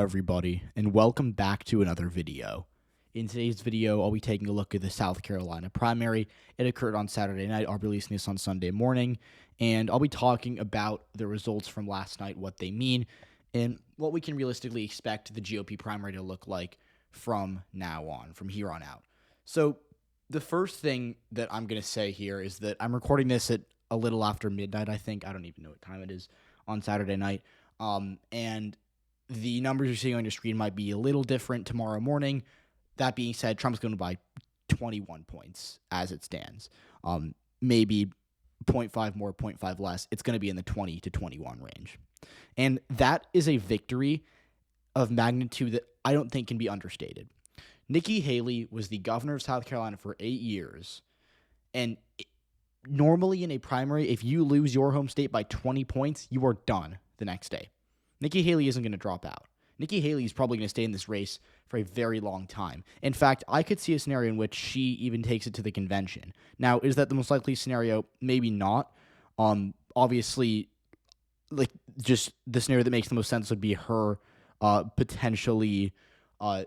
Everybody, and welcome back to another video. In today's video, I'll be taking a look at the South Carolina primary. It occurred on Saturday night. I'll be releasing this on Sunday morning, and I'll be talking about the results from last night, what they mean, and what we can realistically expect the GOP primary to look like from here on out. So the first thing that I'm going to say here is that I'm recording this at a little after midnight, I think. I don't even know what time it is on Saturday night. And the numbers you're seeing on your screen might be a little different tomorrow morning. That being said, Trump's going to buy 21 points as it stands. Maybe 0.5 more, 0.5 less. It's going to be in the 20 to 21 range. And that is a victory of magnitude that I don't think can be understated. Nikki Haley was the governor of South Carolina for 8 years. And normally in a primary, if you lose your home state by 20 points, you are done the next day. Nikki Haley isn't going to drop out. Nikki Haley is probably going to stay in this race for a very long time. In fact, I could see a scenario in which she even takes it to the convention. Now, is that the most likely scenario? Maybe not. Obviously, just the scenario that makes the most sense would be her potentially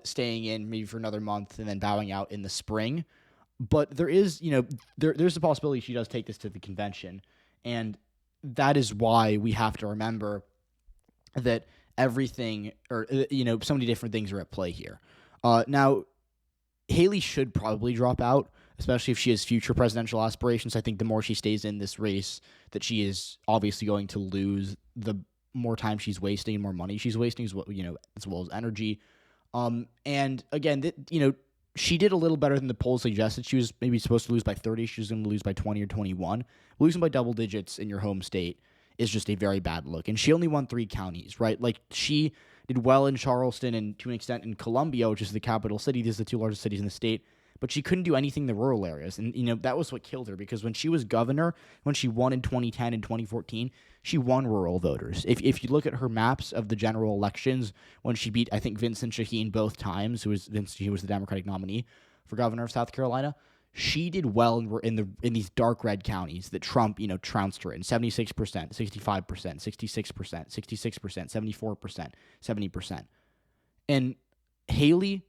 staying in maybe for another month and then bowing out in the spring. But there is, there's a possibility she does take this to the convention. And that is why we have to remember that everything, or so many different things are at play here. Now, Haley should probably drop out, especially if she has future presidential aspirations. I think the more she stays in this race, that she is obviously going to lose, the more time she's wasting and more money she's wasting, as well as energy. And again, she did a little better than the polls suggested. She was maybe supposed to lose by 30. She was going to lose by 20 or 21. Losing by double digits in your home state is just a very bad look. And she only won 3 counties, right? Like, she did well in Charleston and to an extent in Columbia, which is the capital city. These are the 2 largest cities in the state. But she couldn't do anything in the rural areas. And, that was what killed her, because when she was governor, when she won in 2010 and 2014, she won rural voters. If you look at her maps of the general elections, when she beat, I think, Vincent Shaheen both times, he was the Democratic nominee for governor of South Carolina, she did well in these dark red counties that Trump, trounced her in. 76%, 65%, 66%, 66%, 74%, 70%. And Haley,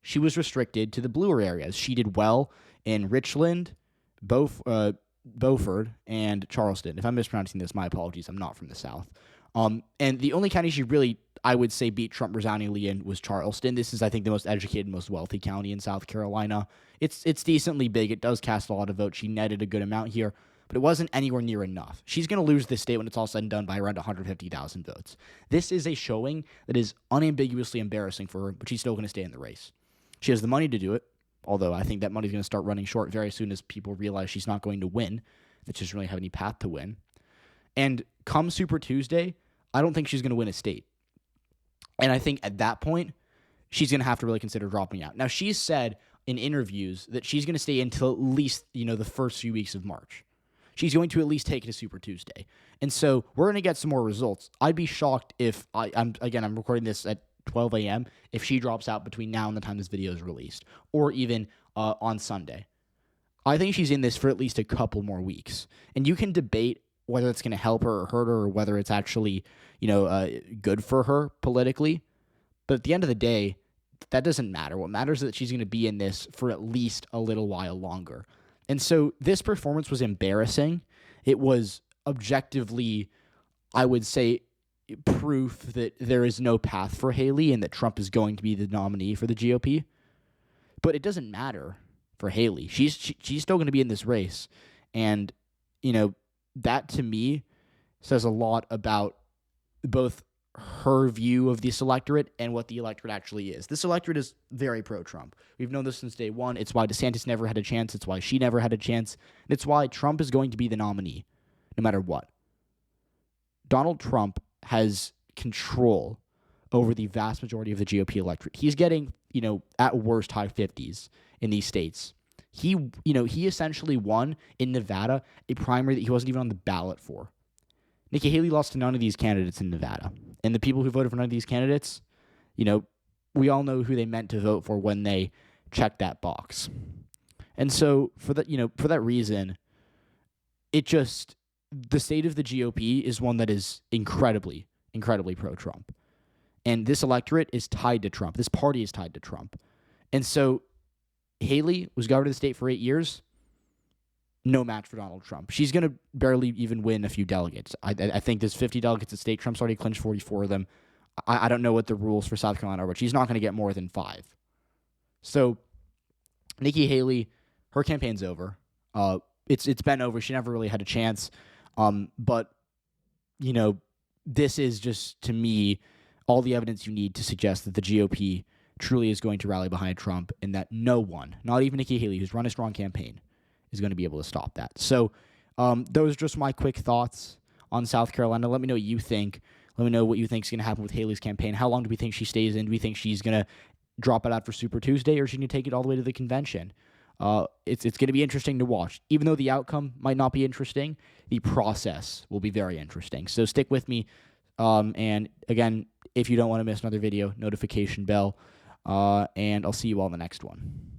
she was restricted to the bluer areas. She did well in Richland, Beaufort, and Charleston. If I'm mispronouncing this, my apologies. I'm not from the South. And the only county she really, I would say, beat Trump resoundingly in was Charleston. This is, I think, the most educated, most wealthy county in South Carolina. It's decently big. It does cast a lot of votes. She netted a good amount here, but it wasn't anywhere near enough. She's going to lose this state when it's all said and done by around 150,000 votes. This is a showing that is unambiguously embarrassing for her, but she's still going to stay in the race. She has the money to do it, although I think that money's going to start running short very soon as people realize she's not going to win, that she doesn't really have any path to win. And come Super Tuesday, I don't think she's going to win a state. And I think at that point, she's going to have to really consider dropping out. Now, she's said in interviews that she's going to stay until at least, the first few weeks of March. She's going to at least take it to Super Tuesday. And so we're going to get some more results. I'd be shocked if I'm recording this at 12 a.m. if she drops out between now and the time this video is released, or even on Sunday. I think she's in this for at least a couple more weeks. And you can debate whether it's going to help her or hurt her, or whether it's actually, good for her politically. But at the end of the day, that doesn't matter. What matters is that she's going to be in this for at least a little while longer. And so this performance was embarrassing. It was objectively, I would say, proof that there is no path for Haley and that Trump is going to be the nominee for the GOP. But it doesn't matter for Haley. She's still going to be in this race. And, that to me says a lot about both her view of this electorate and what the electorate actually is. This electorate is very pro-Trump. We've known this since day one. It's why DeSantis never had a chance. It's why she never had a chance. And it's why Trump is going to be the nominee, no matter what. Donald Trump has control over the vast majority of the GOP electorate. He's getting, at worst, high 50s in these states. He essentially won in Nevada a primary that he wasn't even on the ballot for. Nikki Haley lost to none of these candidates in Nevada. And the people who voted for none of these candidates, we all know who they meant to vote for when they checked that box. And so for that reason, the state of the GOP is one that is incredibly pro-Trump. And this electorate is tied to Trump. This party is tied to Trump. And so Haley was governor of the state for 8 years. No match for Donald Trump. She's going to barely even win a few delegates. I think there's 50 delegates at state. Trump's already clinched 44 of them. I don't know what the rules for South Carolina are, but she's not going to get more than 5. So Nikki Haley, her campaign's over. It's been over. She never really had a chance. But, you know, this is just, to me, all the evidence you need to suggest that the GOP truly is going to rally behind Trump and that no one, not even Nikki Haley, who's run a strong campaign, is going to be able to stop that. So those are just my quick thoughts on South Carolina. Let me know what you think. Let me know what you think is going to happen with Haley's campaign. How long do we think she stays in? Do we think she's going to drop it out for Super Tuesday, or is she going to take it all the way to the convention? It's going to be interesting to watch. Even though the outcome might not be interesting, the process will be very interesting. So stick with me. And again, if you don't want to miss another video, notification bell. And I'll see you all in the next one.